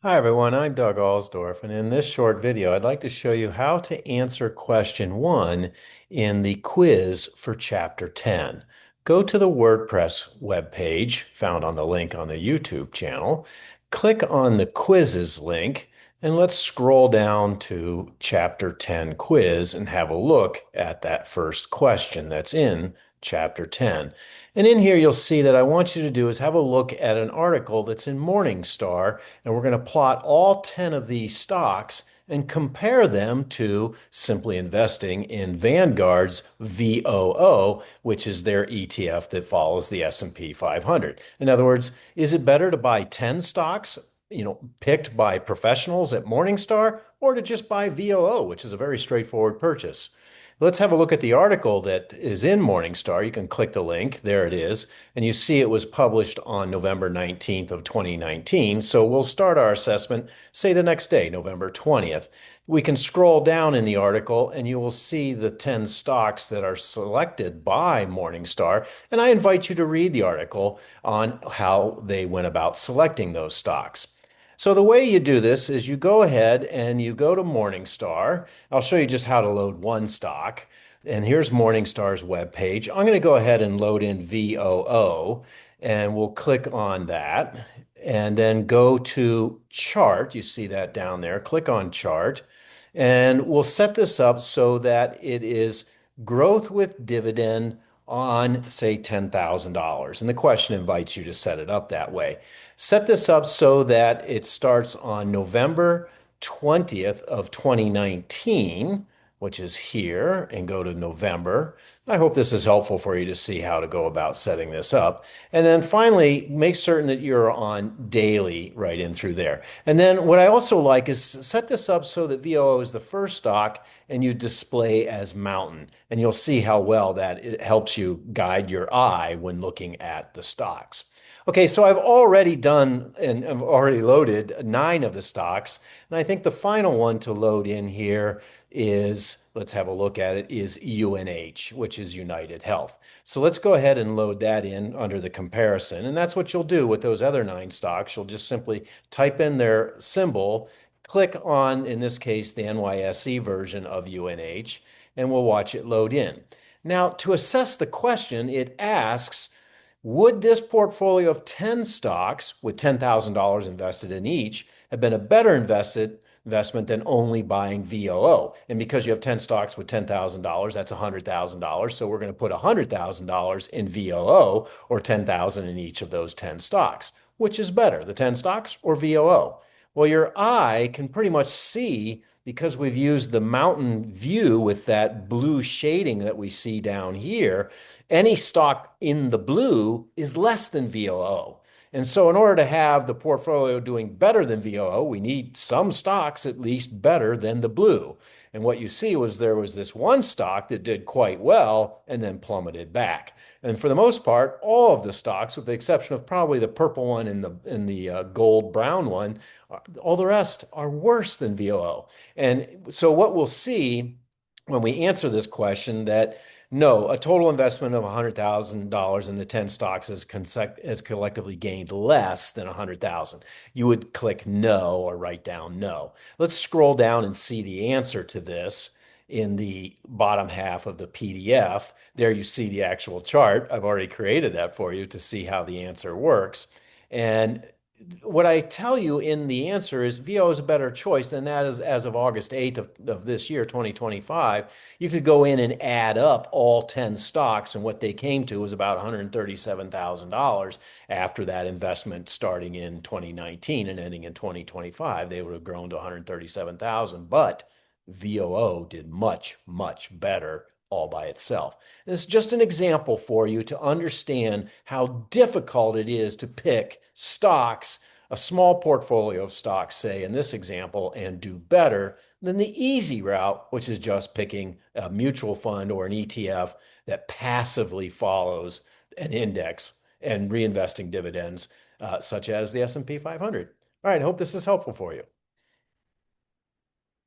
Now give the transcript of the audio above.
Hi everyone, I'm Doug Alsdorf, and in this short video, I'd like to show you how to answer question 1 in the quiz for Chapter 10. Go to the WordPress webpage found on the link on the YouTube channel, click on the quizzes link, and let's scroll down to Chapter 10 quiz and have a look at that first question that's in Chapter 10. And in here, you'll see that I want you to do is have a look at an article that's in Morningstar, and we're going to plot all 10 of these stocks and compare them to simply investing in Vanguard's VOO, which is their ETF that follows the S&P 500. In other words, is it better to buy 10 stocks, picked by professionals at Morningstar, or to just buy VOO, which is a very straightforward purchase? Let's have a look at the article that is in Morningstar. You can click the link. There it is. And you see it was published on November 19th of 2019. So we'll start our assessment, say the next day, November 20th. We can scroll down in the article and you will see the 10 stocks that are selected by Morningstar. And I invite you to read the article on how they went about selecting those stocks. So the way you do this is you go ahead and you go to Morningstar. I'll show you just how to load one stock. And here's Morningstar's webpage. I'm going to go ahead and load in VOO, and we'll click on that and then go to chart. You see that down there. Click on chart, and we'll set this up so that it is growth with dividend on, say, $10,000. And the question invites you to set it up that way. Set this up so that it starts on November 20th of 2019, which is here, and go to November. I hope this is helpful for you to see how to go about setting this up. And then finally, make certain that you're on daily right in through there. And then what I also like is set this up so that VOO is the first stock and you display as mountain. And you'll see how well that it helps you guide your eye when looking at the stocks. Okay, so I've already done and I've already loaded 9 of the stocks. And I think the final one to load in here is, let's have a look at it, is UNH, which is United Health. So let's go ahead and load that in under the comparison. And that's what you'll do with those other 9 stocks. You'll just simply type in their symbol, click on, in this case, the NYSE version of UNH, and we'll watch it load in. Now, to assess the question, it asks, would this portfolio of 10 stocks with $10,000 invested in each have been a better investment than only buying VOO? And because you have 10 stocks with $10,000, that's $100,000. So we're going to put $100,000 in VOO, or 10,000 in each of those 10 stocks. Which is better, the 10 stocks or VOO? Well, your eye can pretty much see, because we've used the mountain view with that blue shading that we see down here, any stock in the blue is less than VOO. And so in order to have the portfolio doing better than VOO, we need some stocks at least better than the blue. And what you see was there was this one stock that did quite well and then plummeted back. And for the most part, all of the stocks, with the exception of probably the purple one and the gold brown one, all the rest are worse than VOO. And so what we'll see when we answer this question, that no, a total investment of $100,000 in the 10 stocks has collectively gained less than $100,000. You would click no or write down no. Let's scroll down and see the answer to this in the bottom half of the PDF. There you see the actual chart. I've already created that for you to see how the answer works. And what I tell you in the answer is VO is a better choice, than that is as of August 8th of this year, 2025. You could go in and add up all 10 stocks, and what they came to was about $137,000 after that investment starting in 2019 and ending in 2025. They would have grown to 137,000, but VOO did much, much better all by itself. This is just an example for you to understand how difficult it is to pick stocks, a small portfolio of stocks, say in this example, and do better than the easy route, which is just picking a mutual fund or an ETF that passively follows an index and reinvesting dividends, such as the S&P 500. All right, I hope this is helpful for you.